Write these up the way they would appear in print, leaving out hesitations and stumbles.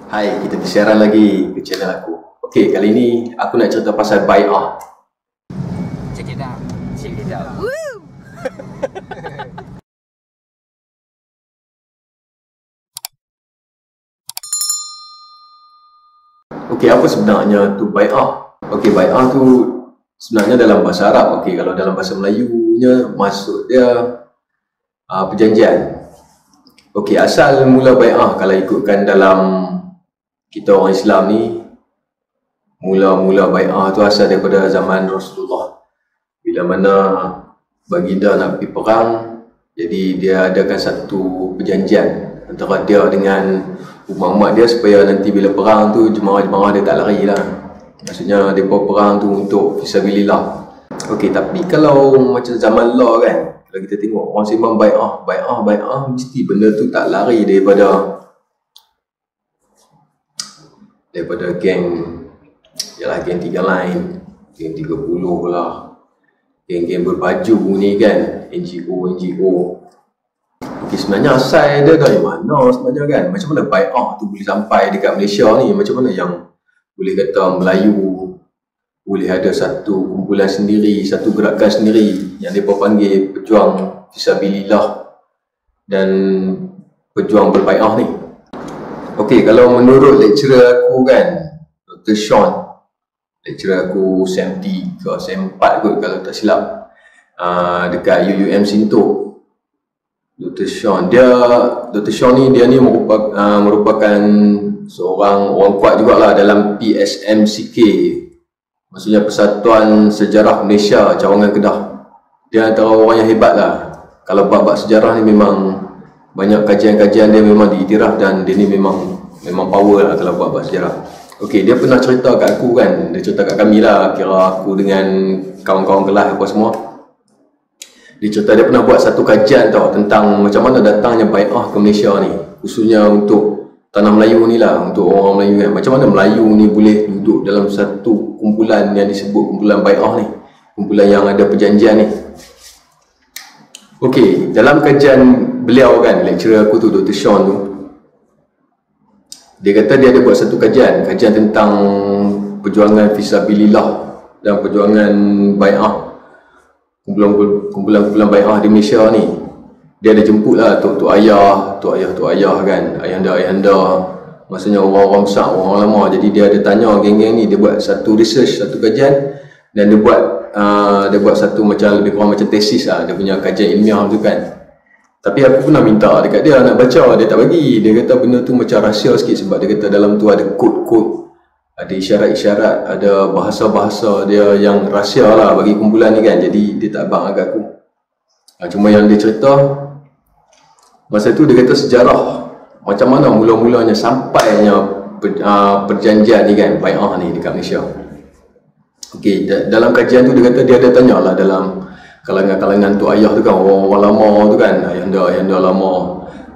Hai, kita bersiaran lagi ke channel aku. Okey, kali ni aku nak cerita pasal bai'ah. Check it out. Check it out. Woo! Okey, apa sebenarnya tu bai'ah? Okey, bai'ah tu sebenarnya dalam bahasa Arab. Okey, kalau dalam bahasa Melayunya maksud dia perjanjian. Okey, asal mula bai'ah kalau ikutkan dalam kita orang Islam ni, mula-mula bai'ah tu asal daripada zaman Rasulullah. Bila mana baginda nak pergi perang, jadi dia adakan satu perjanjian antara dia dengan umat-umat dia supaya nanti bila perang tu jemaah-jemaah dia tak lari lah. Maksudnya mereka perang tu untuk fisabilillah. Okey, tapi kalau macam zaman law kan, kalau kita tengok orang sembang bai'ah, mesti benda tu tak lari daripada geng, ialah geng 3 line, geng 30 lah, geng-geng berbaju ni kan, NGO. Okay, sebenarnya asal dia dari mana sebenarnya kan? Macam mana bai'ah tu boleh sampai dekat Malaysia ni? Macam mana yang boleh kata Melayu boleh ada satu kumpulan sendiri, satu gerakan sendiri yang mereka panggil pejuang fisabilillah dan pejuang berbai'ah ni? Okey, kalau menurut lecturer aku kan, Dr. Sean, lecturer aku SEM 3 ke SEM 4 kot kalau tak silap, dekat UUM Sintok. Dr. Sean ni dia ni merupakan seorang orang kuat jugalah dalam PSMCK, maksudnya Persatuan Sejarah Malaysia Cawangan Kedah. Dia antara orang yang hebat lah. Kalau bab-bab sejarah ni memang banyak kajian-kajian dia memang diiktiraf dan dia ni memang power lah kalau bab-bab sejarah. Okey, dia pernah cerita kat aku kan, dia cerita kat kami lah, kira aku dengan kawan-kawan kelas apa semua. Dia cerita dia pernah buat satu kajian tau tentang macam mana datangnya bai'ah ke Malaysia ni, khususnya untuk tanah Melayu ni lah, untuk orang Melayu kan. Macam mana Melayu ni boleh duduk dalam satu kumpulan yang disebut kumpulan bai'ah ni, kumpulan yang ada perjanjian ni. Okey, dalam kajian beliau kan, lecturer aku tu, Dr. Sean tu, dia kata dia ada buat satu kajian tentang perjuangan fisabilillah dan perjuangan bai'ah, kumpulan bai'ah di Malaysia ni. Dia ada jemput lah tok ayah kan, ayahanda, maksudnya orang-orang besar, orang lama. Jadi dia ada tanya geng-geng ni, dia buat satu research, satu kajian, dan dia buat satu macam lebih kurang macam tesis lah, dia punya kajian ilmiah tu kan. Tapi aku pernah minta dekat dia nak baca, dia tak bagi. Dia kata benda tu macam rahsia sikit sebab dia kata dalam tu ada kod-kod, ada isyarat-isyarat, ada bahasa-bahasa dia yang rahsia lah bagi kumpulan ni kan. Jadi dia tak bang agak aku. Cuma yang dia cerita masa tu, dia kata sejarah macam mana mula-mulanya sampainya perjanjian ni kan, bai'ah ni dekat Malaysia. Okey, dalam kajian tu dia kata dia ada tanya lah dalam kalangan-kalangan tu ayah tu kan, orang-orang lama tu kan, ayahanda lama,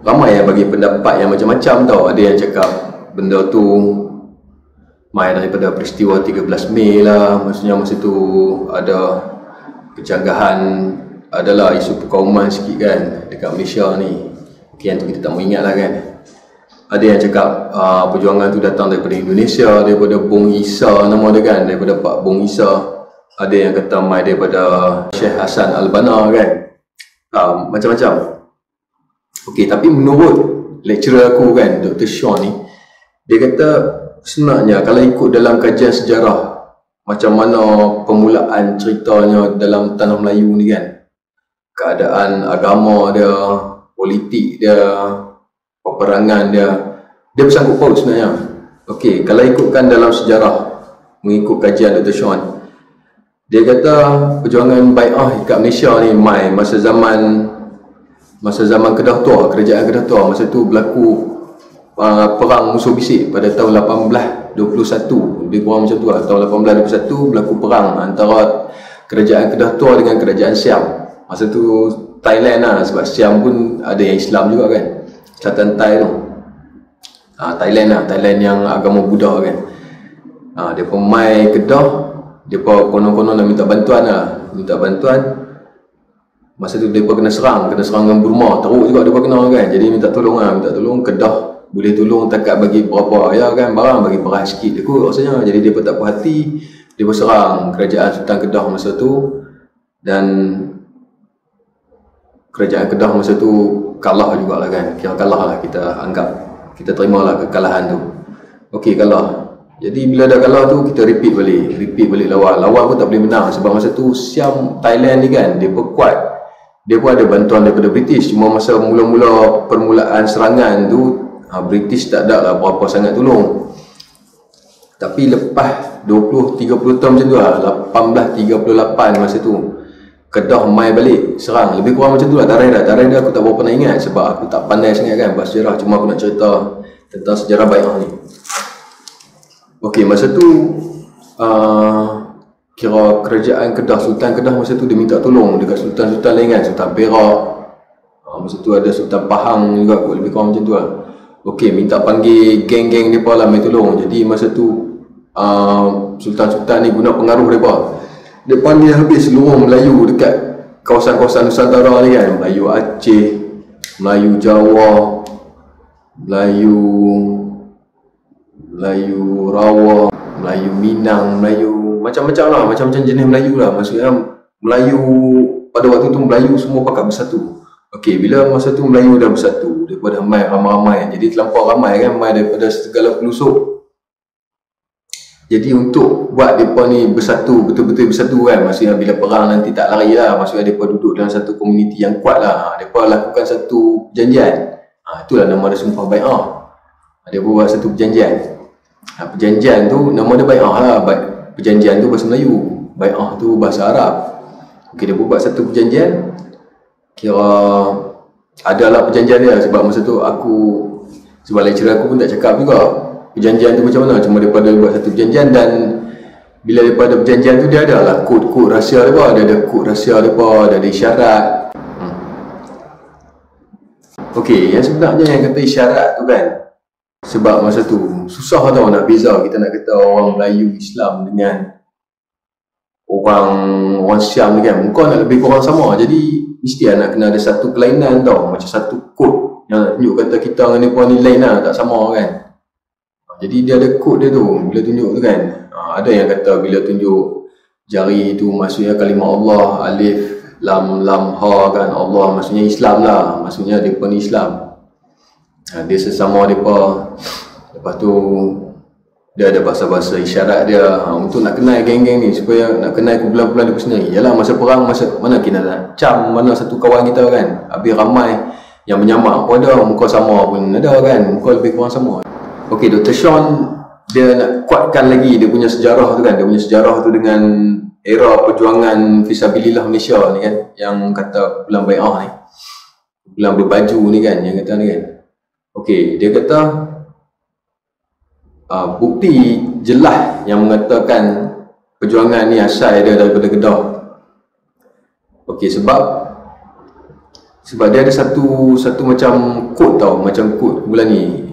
ramai yang bagi pendapat yang macam-macam tau. Ada yang cakap benda tu mai daripada peristiwa 13 Mei lah, maksudnya masa tu ada kecanggahan, adalah isu perkauman sikit kan dekat Malaysia ni. Okay, yang tu kita tak mau ingat lah kan. Ada yang cakap perjuangan tu datang daripada Indonesia, daripada Bung Isa nama dia kan, daripada Pak Bung Isa. Ada yang kata mai daripada Syekh Hassan Al-Banna kan, macam-macam. Okey, tapi menurut lecturer aku kan, Dr. Sean ni, dia kata sebenarnya kalau ikut dalam kajian sejarah macam mana permulaan ceritanya dalam tanah Melayu ni kan, keadaan agama dia, politik dia, peperangan dia bersangkut paut sebenarnya. Okey, kalau ikutkan dalam sejarah, mengikut kajian Dr. Sean, dia kata perjuangan bai'ah kat Malaysia ni mai masa zaman Kedah Tua, kerajaan Kedah Tua. Masa tu berlaku perang musuh bisik pada tahun 1821, lebih kurang macam tu lah. Tahun 1821 berlaku perang antara kerajaan Kedah Tua dengan kerajaan Siam. Masa tu Thailand lah, sebab Siam pun ada yang Islam juga kan, Catatan Thai tu. Thailand yang agama Buddha kan. Dia pemai Kedah, dia konon-konon nak minta bantuan lah, Masa tu mereka kena serang dengan Burma, teruk juga mereka kena kan. Jadi minta tolong Kedah boleh tolong takat bagi berapa ya kan, barang bagi beras sikit dia kot rasanya. Jadi dia pun tak puas hati, dia pun serang kerajaan Sultan Kedah masa tu, dan kerajaan Kedah masa tu kalah jugalah kan, kira kalah lah, kita anggap, kita terimalah kekalahan tu. Okey, kalah. Jadi bila dah kalah tu kita repeat balik lawan pun tak boleh menang, sebab masa tu Siam Thailand ni kan dia pun kuat, dia pun ada bantuan daripada British. Cuma masa mula-mula permulaan serangan tu British tak ada lah berapa sangat tolong. Tapi lepas 20-30 tahun macam tu lah, 1838 masa tu Kedah mai balik serang, lebih kurang macam tu lah. Tarikh dah aku tak berapa nak ingat sebab aku tak pandai sangat kan bahasa sejarah. Cuma aku nak cerita tentang sejarah Bai'ah ni. Okey, masa tu kira kerajaan Kedah, Sultan Kedah masa tu dia minta tolong dekat sultan-sultan lain kan, Sultan Perak, masa tu ada Sultan Pahang juga kot, lebih kurang macam tu lah. Okey, minta panggil geng-geng mereka lah main tolong. Jadi masa tu sultan-sultan ni guna pengaruh mereka, dia panggil habis seluruh Melayu dekat kawasan-kawasan Nusantara ni kan, Melayu Aceh, Melayu Jawa, Melayu Rawa, Melayu Minang, Melayu macam-macam lah, macam-macam jenis Melayu lah. Maksudnya Melayu pada waktu tu, Melayu semua pakat bersatu. Okey, bila masa tu Melayu dah bersatu, mereka dah mai ramai-ramai, jadi terlampau ramai kan, mai daripada segala pelosok. Jadi untuk buat mereka ni bersatu, betul-betul bersatu kan, maksudnya bila perang nanti tak lari lah, maksudnya mereka duduk dalam satu komuniti yang kuat lah, mereka lakukan satu perjanjian. Itulah nama dia Sumpah Bai'ah. Dia buat satu perjanjian. Perjanjian tu nama dia Bai'ah lah. Perjanjian tu bahasa Melayu, Bai'ah tu bahasa Arab. Okey, dia buat satu perjanjian, kira adalah perjanjian dia. Sebab masa tu aku, sebab lecturer aku pun tak cakap juga perjanjian tu macam mana, cuma daripada buat satu perjanjian. Dan bila daripada perjanjian tu dia ada lah kod-kod rahsia dia, ada kod rahsia dia, ada isyarat. Okey, yang sebenarnya yang kata isyarat tu kan, sebab masa tu susah tau nak beza, kita nak kata orang Melayu Islam dengan orang Siam ni kan, muka nak lebih kurang sama. Jadi mesti nak kena ada satu kelainan tau, macam satu kod yang tunjuk kata kita dengan mereka ni lain lah, tak sama kan. Jadi dia ada kod dia tu, bila tunjuk tu kan. Ada yang kata bila tunjuk jari tu maksudnya kalimah Allah, alif, lam, ha kan, Allah maksudnya Islam lah, maksudnya mereka ni Islam. Dia sesama mereka. Lepas tu dia ada bahasa-bahasa isyarat dia, untuk nak kenal geng-geng ni, supaya nak kenal kumpulan-kumpulan dia sendiri. Yalah masa perang, masa mana kita nak cam mana satu kawan kita kan, habis ramai yang menyamak pun ada, muka sama pun ada kan, muka lebih kurang sama. Okey, Dr. Sean dia nak kuatkan lagi dia punya sejarah tu kan, dia punya sejarah tu dengan era perjuangan fisabilillah Malaysia ni kan, yang kata bulan Bai'ah ni, bulan berbaju ni kan, yang kata ni kan. Okey, dia kata bukti jelas yang mengatakan perjuangan ni asal dia daripada Kedah. Okey, sebab dia ada satu macam kod tau, macam kod bulan ni.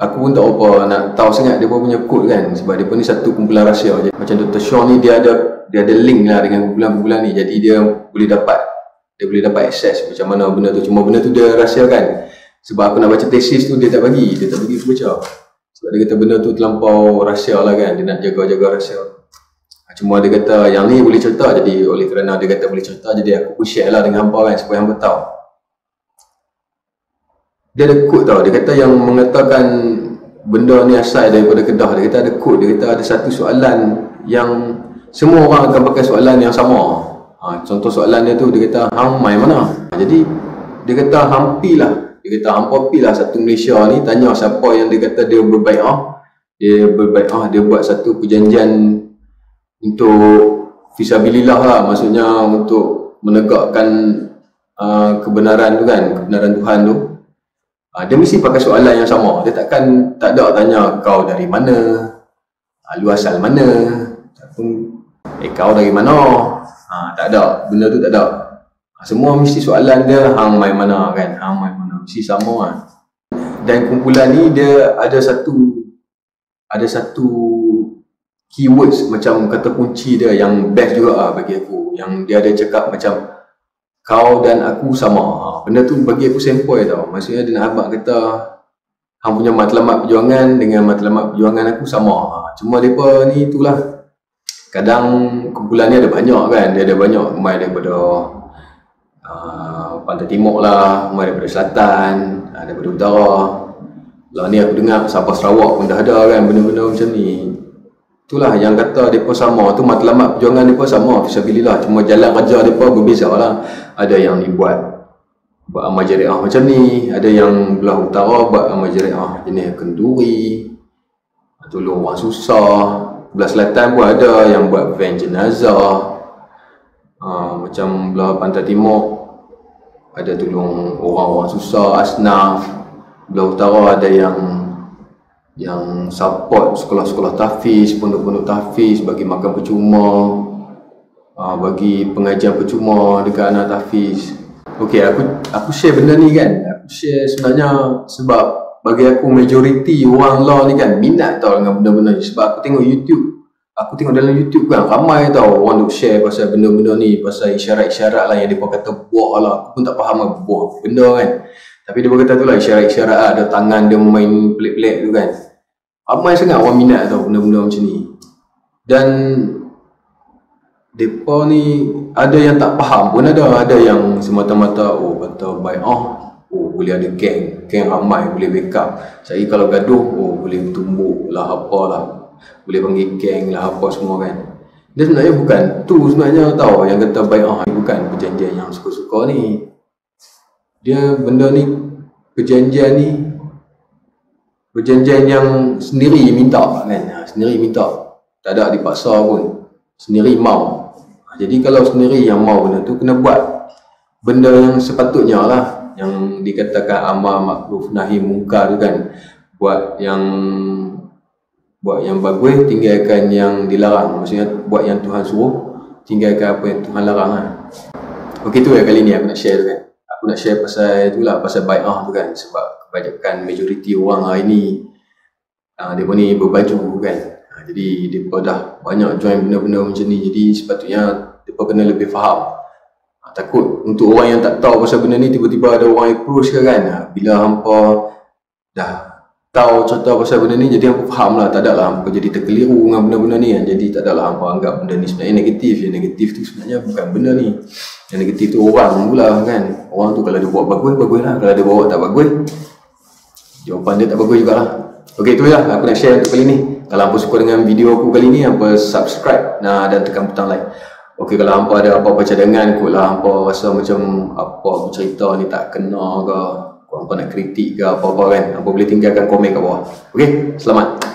Aku pun tak apa nak tahu sangat dia punya kod kan, sebab dia pun ni satu kumpulan rahsia. Macam Dr. Sean ni dia ada link lah dengan kumpulan-kumpulan ni, jadi dia boleh dapat akses macam mana benda tu. Cuma benda tu dia rahsia kan, sebab aku nak baca tesis tu dia tak bagi aku baca, sebab dia kata benda tu terlampau rahsia lah kan, dia nak jaga-jaga rahsia. Cuma dia kata yang ni boleh cerita, jadi oleh kerana dia kata boleh cerita, jadi aku pun share lah dengan hampa kan, supaya hampa tahu. Dia ada kod tau, dia kata yang mengatakan benda ni asal daripada Kedah, dia kata ada kod, dia kata ada satu soalan yang semua orang akan pakai soalan yang sama. Contoh soalan dia tu, dia kata hang mai mana? Jadi dia kata hampilah, dia kata hampa pilah satu Malaysia ni, tanya siapa yang dia kata dia berbai'ah, dia buat satu perjanjian untuk fisabilillah lah, maksudnya untuk menegakkan kebenaran tu kan, kebenaran Tuhan tu. Dia mesti pakai soalan yang sama. Dia tak ada tanya kau dari mana, lu asal mana, ataupun kau dari mana. Tak ada, benda tu tak ada. Semua mesti soalan dia hang mai mana kan, hang mai mana, mesti sama kan. Dan kumpulan ni dia ada satu keywords macam kata kunci dia yang best juga bagi aku, yang dia ada cakap macam kau dan aku sama. Benda tu bagi aku sempoi tau. Maksudnya dia nak abang kata hang punya matlamat perjuangan dengan matlamat perjuangan aku sama. Cuma mereka ni itulah, kadang kumpulan ni ada banyak kan, dia ada banyak mai daripada pantai timur lah, mai daripada selatan, daripada utara. Lah ni aku dengar Sabah Sarawak pun dah ada kan benda-benda macam ni. Itulah yang kata mereka sama tu, matlamat perjuangan mereka sama fisabilillah, cuma jalan kerja mereka berbeza lah. Ada yang dibuat amal jariah macam ni, ada yang belah utara buat amal jariah jenis kenduri, tolong orang susah. Belah selatan pun ada yang buat van jenazah. Macam belah pantai timur ada tolong orang-orang susah, asnaf. Belah utara ada yang support sekolah-sekolah tahfiz, pondok-pondok tahfiz, bagi makan percuma, bagi pengajian percuma dekat anak tahfiz. Okey, aku share benda ni kan. Aku share sebenarnya sebab bagi aku majoriti orang lah ni kan minat tau dengan benda-benda ni. Sebab aku tengok YouTube. Aku tengok dalam YouTube kan ramai tau orang duk share pasal benda-benda ni, pasal isyarat-isyarat lah yang mereka kata buah lah. Aku pun tak faham lah buah benda kan. Tapi dia berkata tu lah isyarat-isyarat lah, ada tangan dia main pelik-pelik tu kan. Ramai sangat orang minat tau benda-benda macam ni. Dan mereka ni ada yang tak faham pun ada yang semata-mata kata bai'ah, boleh ada geng ramai, boleh backup. Saya kalau gaduh, boleh tumbuk lah apalah, boleh panggil geng lah apa semua kan. Dia sebenarnya bukan tu sebenarnya tau yang kata bai'ah ni, bukan perjanjian yang suka-suka ni. Dia benda ni, perjanjian ni perjanjian yang sendiri minta kan, sendiri minta, tak ada dipaksa pun, sendiri mau. Jadi kalau sendiri yang mau benda tu, kena buat benda yang sepatutnya lah, yang dikatakan amar makruf nahi mungkar tu kan. Buat yang bagus, tinggalkan yang dilarang. Maksudnya buat yang Tuhan suruh, tinggalkan apa yang Tuhan larang lah. Okey, tu ya kali ni aku nak share tu kan. Aku nak share pasal itulah, pasal bai'ah tu kan. Sebab kebanyakan majoriti orang hari ni mereka ni berbaju kan. Jadi mereka dah banyak join benda-benda macam ni. Jadi sepatutnya mereka kena lebih faham. Takut untuk orang yang tak tahu pasal benda ni, tiba-tiba ada orang approach kan. Bila hampa dah tahu cerita pasal benda ni, jadi hampa faham lah. Tak adalah hampa jadi terkeliru dengan benda-benda ni kan. Jadi tak adalah hampa anggap benda ni sebenarnya negatif. Yang negatif tu sebenarnya bukan benda ni. Yang negatif tu orang pula kan. Orang tu kalau dia buat bagus, bagus lah. Kalau dia bawa tak bagus, jawapan dia tak bagus jugalah. Okey, tu lah aku nak share untuk kali ni. Kalau hampa suka dengan video aku kali ni, hampa subscribe dan tekan butang like. Okey, kalau hampa ada apa-apa cadangan kot lah, hampa rasa macam apa aku cerita ni tak kena ke, hampa nak kritik ke apa-apa kan, hampa boleh tinggalkan komen kat bawah. Okey, selamat.